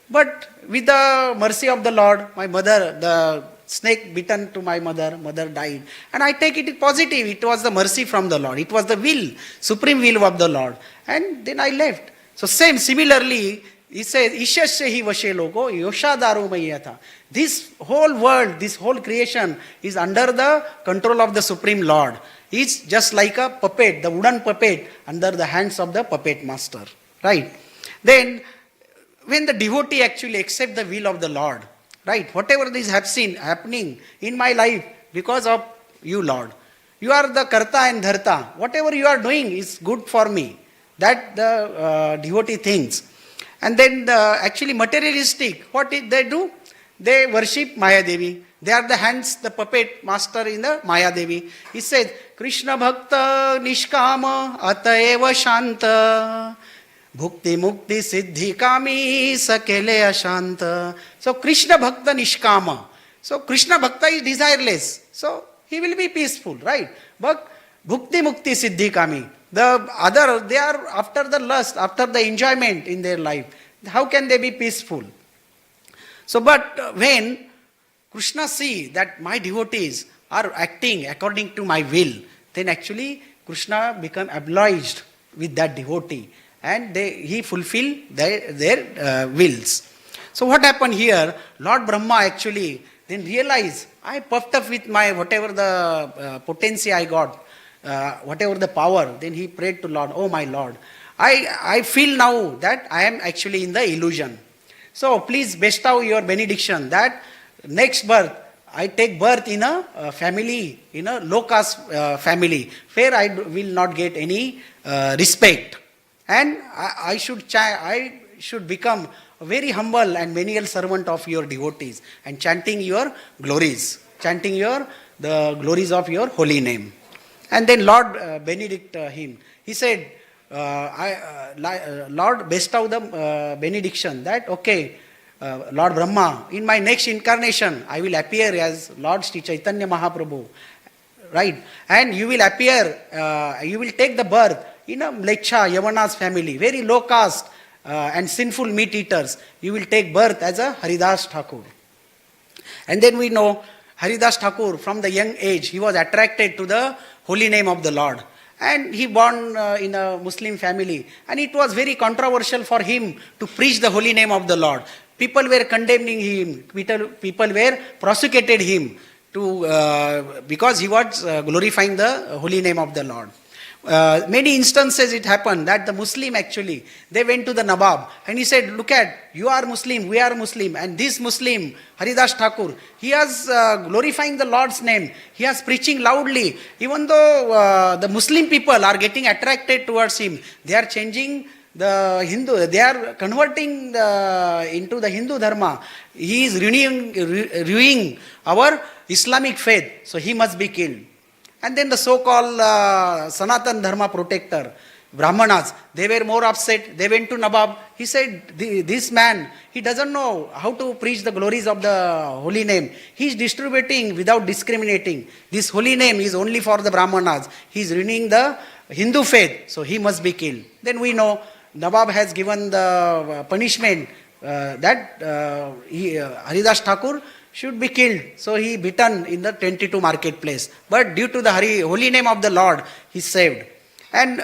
B: But with the mercy of the Lord, my mother, the snake bitten to my mother died. And I take it positive. It was the mercy from the Lord. It was the will, supreme will of the Lord. And then I left. So similarly, he says, Ishasya hi vashe logo, yoshadaru mayatha. This whole world, this whole creation is under the control of the Supreme Lord. It's just like a puppet, the wooden puppet under the hands of the puppet master. Right? Then, when the devotee actually accepts the will of the Lord, right? Whatever is happening in my life because of you, Lord. You are the karta and dharta. Whatever you are doing is good for me. That the devotee thinks. And then actually materialistic, what did they do? They worship Maya Devi. They are the hands, the puppet master in the Maya Devi. He says, Krishna Bhakta Nishkama Ataeva Shanta Bhukti Mukti Siddhi Kami Sakele Ashanta. So Krishna Bhakta Nishkama. So Krishna Bhakta is desireless. So he will be peaceful, right? But Bhukti Mukti Siddhi Kami. The other, they are after the lust, after the enjoyment in their life. How can they be peaceful? So, but when Krishna see that my devotees are acting according to my will, then actually Krishna become obliged with that devotee and he fulfill their wills. So what happened here? Lord Brahma actually then realized, I puffed up with my whatever the potency I got, whatever the power, then he prayed to Lord, oh my Lord, I feel now that I am actually in the illusion. So please bestow your benediction that next birth, I take birth in a family, in a low caste family, where I will not get any respect. And I should become a very humble and menial servant of your devotees and chanting your glories, chanting the glories of your holy name. And then Lord benedict him. He said, Lord bestow the benediction that, okay, Lord Brahma, in my next incarnation, I will appear as Lord Sri Chaitanya Mahaprabhu, right? And you will appear, you will take the birth in a Mlecha, Yavana's family, very low caste and sinful meat eaters. You will take birth as a Haridas Thakur. And then we know Haridas Thakur, from the young age, he was attracted to the holy name of the Lord. And he born in a Muslim family. And it was very controversial for him to preach the holy name of the Lord. People were condemning him. People were prosecuted him because he was glorifying the holy name of the Lord. Many instances it happened that the Muslim actually, they went to the Nawab and he said, look at, you are Muslim, we are Muslim, and this Muslim, Haridas Thakur, he is glorifying the Lord's name, he is preaching loudly, even though the Muslim people are getting attracted towards him, they are changing the Hindu, they are converting into the Hindu Dharma, he is ruining our Islamic faith, so he must be killed. And then the so-called Sanatan Dharma protector, Brahmanas, they were more upset. They went to Nawab. He said, this man, he doesn't know how to preach the glories of the holy name. He is distributing without discriminating. This holy name is only for the Brahmanas. He is ruining the Hindu faith, so he must be killed. Then we know Nawab has given the punishment that Haridas Thakur should be killed. So he beaten in the 22 marketplace. But due to the holy name of the Lord, he saved. And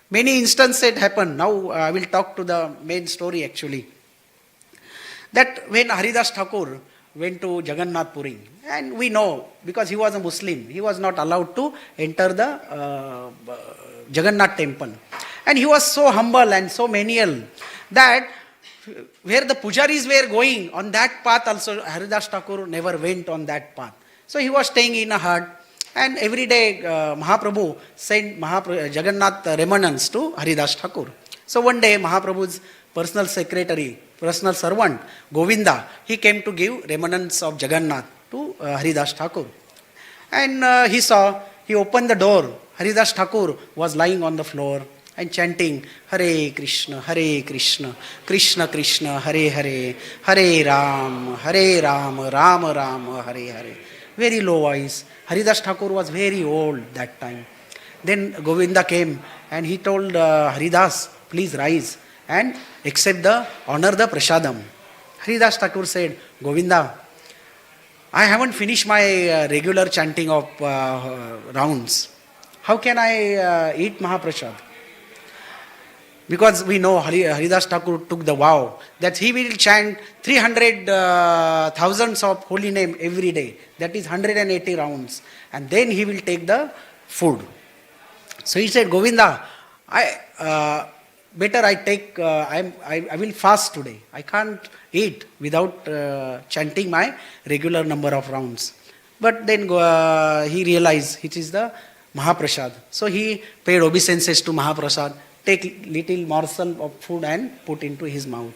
B: many instances happened. Now I will talk to the main story actually. That when Haridas Thakur went to Jagannath Puri, and we know because he was a Muslim, he was not allowed to enter the Jagannath temple. And he was so humble and so menial that where the pujaris were going on that path also, Haridas Thakur never went on that path. So he was staying in a hut, and every day Mahaprabhu sent Jagannath remnants to Haridas Thakur. So one day Mahaprabhu's personal secretary, personal servant, Govinda, he came to give remnants of Jagannath to Haridas Thakur. And he opened the door. Haridas Thakur was lying on the floor and chanting Hare Krishna, Krishna Krishna, Hare Hare, Hare Ram, Ram Ram, Hare Hare. Very low voice. Haridas Thakur was very old that time. Then Govinda came and he told Haridas, please rise and honor the prasadam. Haridas Thakur said, Govinda, I haven't finished my regular chanting of rounds. How can I eat Mahaprasad? because we know Haridas Thakur took the vow that he will chant 300 thousands of holy name every day. That is 180 rounds. And then he will take the food. So he said, Govinda, better I take, I will fast today. I can't eat without chanting my regular number of rounds. But then he realized it is the Mahaprasad. So he paid obeisances to Mahaprasad, take little morsel of food and put into his mouth.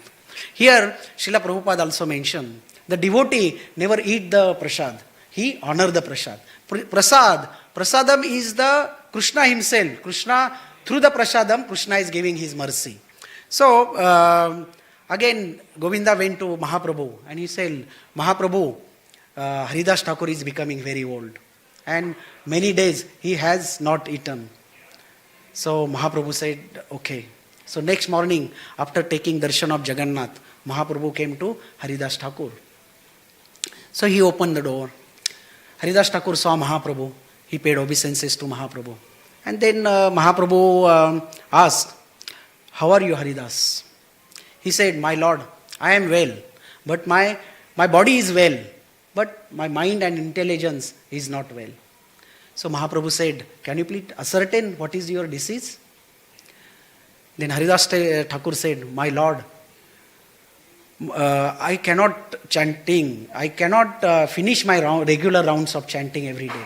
B: Here, Srila Prabhupada also mentioned, the devotee never eat the prasad. He honor the prasad. Prasadam is the Krishna himself. Krishna, through the prasadam, Krishna is giving his mercy. So, again, Govinda went to Mahaprabhu and he said, Mahaprabhu, Haridas Thakur is becoming very old. And many days he has not eaten. So Mahaprabhu said, okay. So next morning, after taking darshan of Jagannath, Mahaprabhu came to Haridas Thakur. So he opened the door. Haridas Thakur saw Mahaprabhu. He paid obeisances to Mahaprabhu. And then Mahaprabhu asked, how are you, Haridas? He said, my Lord, I am well, but my body is well, but my mind and intelligence is not well. So Mahaprabhu said, can you please ascertain what is your disease? Then Haridas Thakur said, my Lord, I cannot chanting. I cannot finish my regular rounds of chanting every day.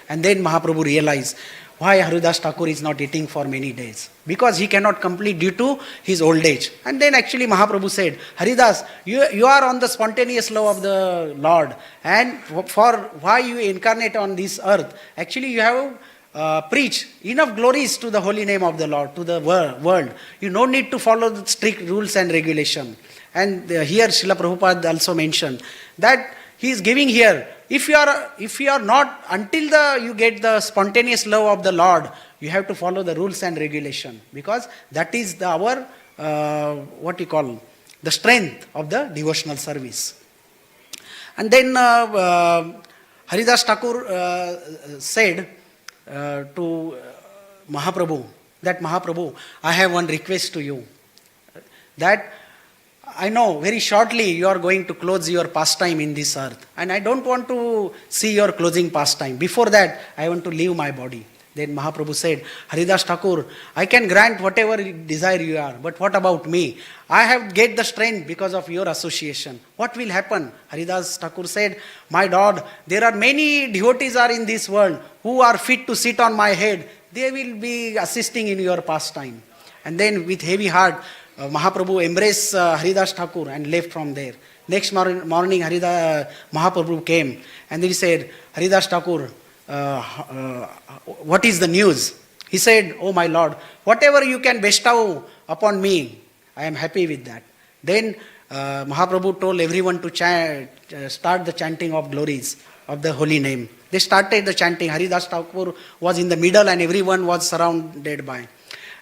B: And then Mahaprabhu realized why Haridas Thakur is not eating for many days. Because he cannot complete due to his old age. And then actually Mahaprabhu said, Haridas, you are on the spontaneous love of the Lord. And for why you incarnate on this earth, actually you have preached enough glories to the holy name of the Lord, to the world. You no need to follow the strict rules and regulation. And here Srila Prabhupada also mentioned that he is giving here, if you are not, until you get the spontaneous love of the Lord, you have to follow the rules and regulation. Because that is our, the strength of the devotional service. And then Haridas Thakur said to Mahaprabhu, that Mahaprabhu, I have one request to you. That I know very shortly you are going to close your pastime in this earth. And I don't want to see your closing pastime. Before that, I want to leave my body. Then Mahaprabhu said, Haridas Thakur, I can grant whatever desire you are. But what about me? I have get the strength because of your association. What will happen? Haridas Thakur said, my Lord, there are many devotees are in this world who are fit to sit on my head. They will be assisting in your pastime. And then with heavy heart, Mahaprabhu embraced Haridas Thakur and left from there. Next morning, Mahaprabhu came and then he said, Haridas Thakur, what is the news? He said, oh my Lord, whatever you can bestow upon me, I am happy with that. Then Mahaprabhu told everyone to start the chanting of glories of the holy name. They started the chanting. Haridas Thakur was in the middle and everyone was surrounded by.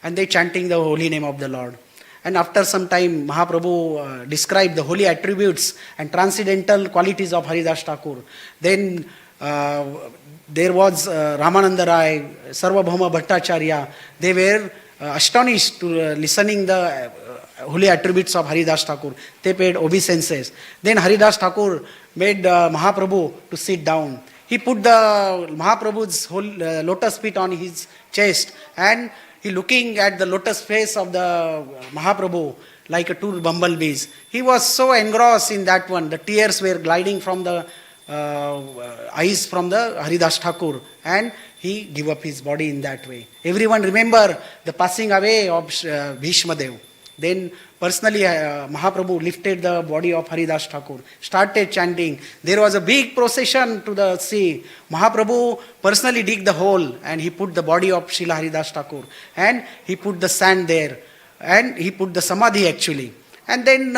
B: And they chanting the holy name of the Lord. And after some time, Mahaprabhu described the holy attributes and transcendental qualities of Haridas Thakur. Then there was Ramananda Rai, Sarvabhauma Bhattacharya. They were astonished to listening the holy attributes of Haridas Thakur. They paid obeisances. Then Haridas Thakur made Mahaprabhu to sit down. He put the Mahaprabhu's whole lotus feet on his chest and he looking at the lotus face of the Mahaprabhu like a two bumblebees. He was so engrossed in that one. The tears were gliding from the eyes from the Haridas Thakur and he gave up his body in that way. Everyone remember the passing away of Bhishma Dev. Then personally Mahaprabhu lifted the body of Haridas Thakur, started chanting. There was a big procession to the sea. Mahaprabhu personally dig the hole and he put the body of Srila Haridas Thakur and he put the sand there and he put the samadhi actually. And then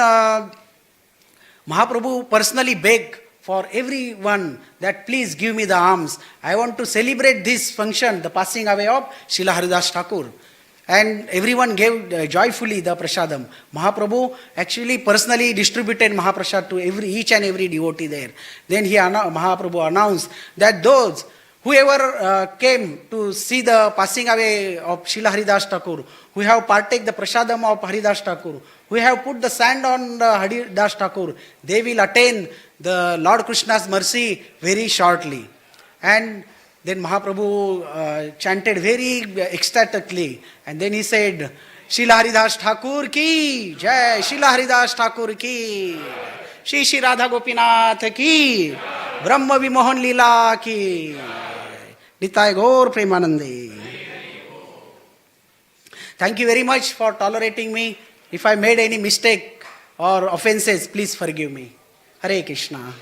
B: Mahaprabhu personally begged for everyone that please give me the alms. I want to celebrate this function, the passing away of Srila Haridas Thakur. And everyone gave joyfully the prasadam. Mahaprabhu actually personally distributed Mahaprasad to each and every devotee there. Then Mahaprabhu announced that those whoever came to see the passing away of Srila Haridas Thakur, who have partake the prasadam of Haridas Thakur, who have put the sand on the Haridas Thakur, they will attain the Lord Krishna's mercy very shortly. And then Mahaprabhu chanted very ecstatically, and then he said, Srila Haridas Thakur ki jai, Srila Haridas Thakur ki, Shri Shri Radha Gopinath ki, Bramha Vimohan Lila ki, Nitai Gaur Premanande. Thank you very much for tolerating me. If I made any mistake or offenses, please forgive me. Hare Krishna.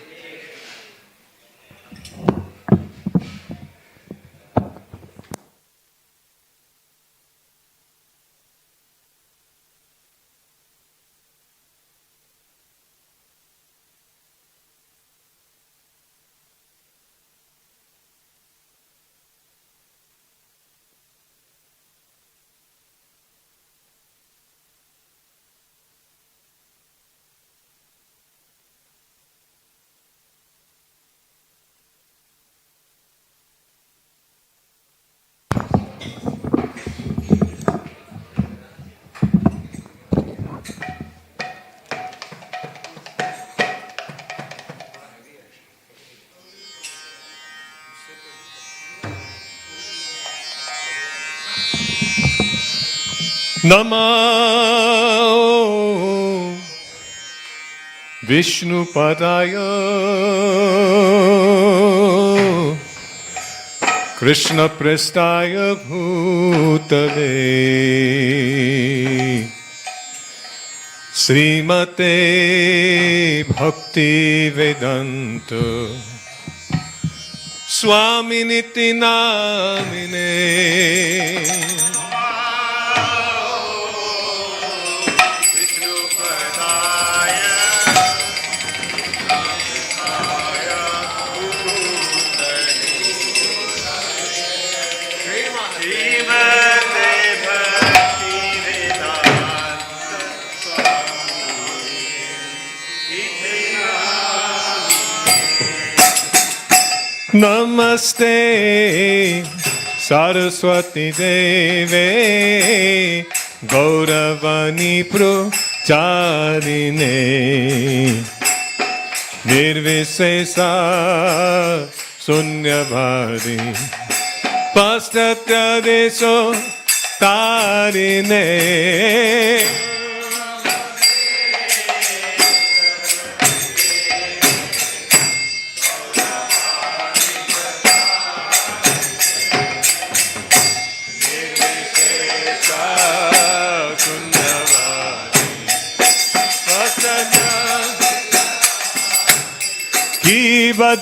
C: Namo Vishnu Padaya Krishna Prestaya Bhutale Srimate Bhakti Vedanta Swami Niti Namine Namaste Saraswati Deve Gauravani Procharine Nirvisesa Sunyabhari Pastatya Deso Tarine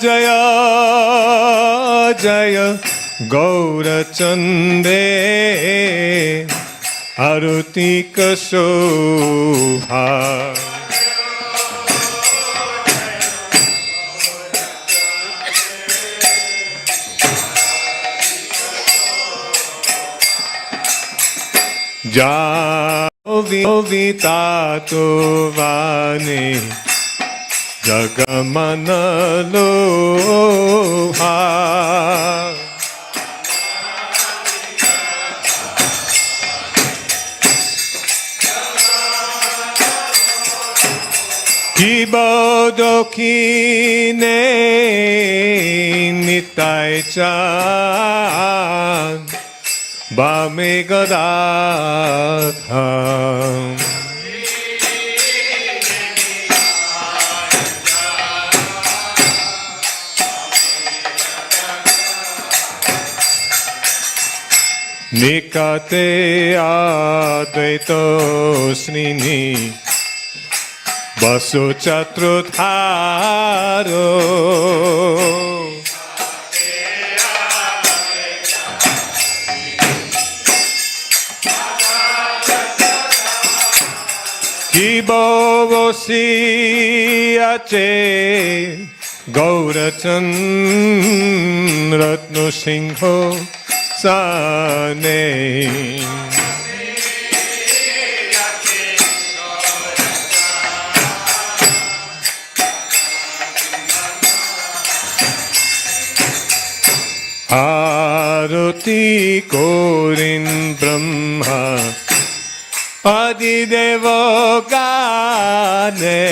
C: Jaya Jaya Gaurachande Arutika Shobha Vitato Vane Jagamana Loha Kibodokine Nitai Chan Bamegadadham Nikate Advaito Snini Vasu Chatrutharo Kibovosi Ache Gaurachan Ratno Singho Sane আরতি করিন ব্রহ্মা আদিদেব গানে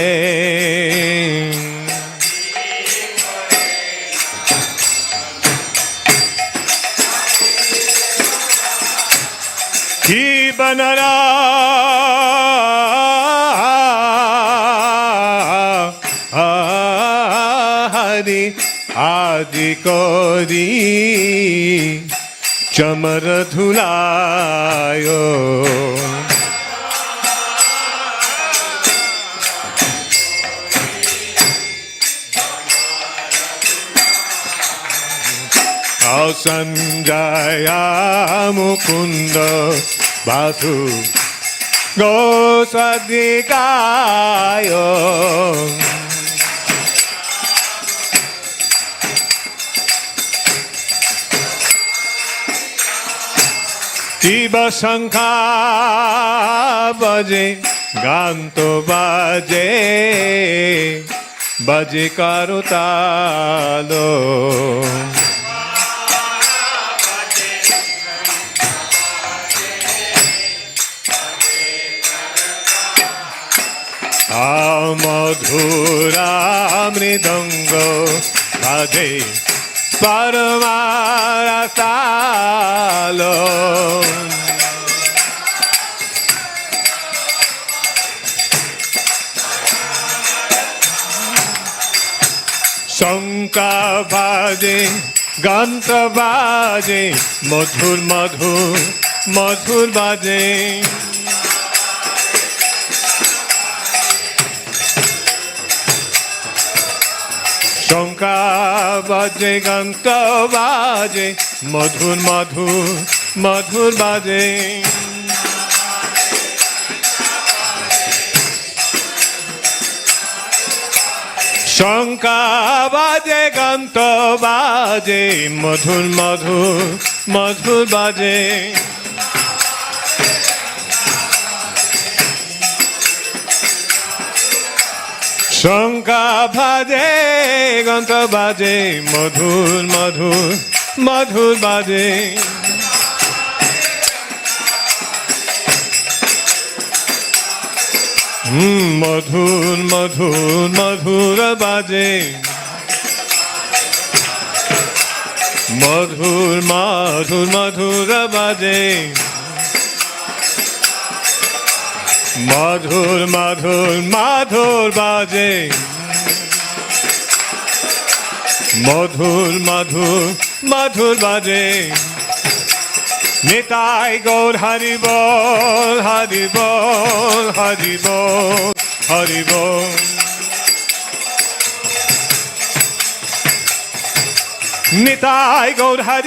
C: কি বনরা হরি আদি করি চমর ধুলায় সঞ্জয়া মুকুন্দ বাসু গোসাদিকায় শিব শঙ্খা বাজে গান তো বাজে বাজে কারো তালো মধুরা মৃদঙ্গ বাজে পরমারসালো শঙ্কা বাজে গান্ত বাজে মধুর মধুর মধুর বাজে শঙ্কা বাজে গান্ত বাজে মধুর মধুর মধুর বাজে শঙ্কা বাজে গান্ত বাজে মধুর মধুর মধুর বাজে শঙ্কা বাজে গান্ত বাজে মধুর মধুর মধুর বাজে মধুর মধুর মধুর বাজে মধুর মধুর মধুর বাজে মধুর মধুর মধুর বাজে মধুর মধুর মধুর বাজে নিতাই গৌর হরি বল হরি বল হরি বল হরি বল নিতাই গৌর হরি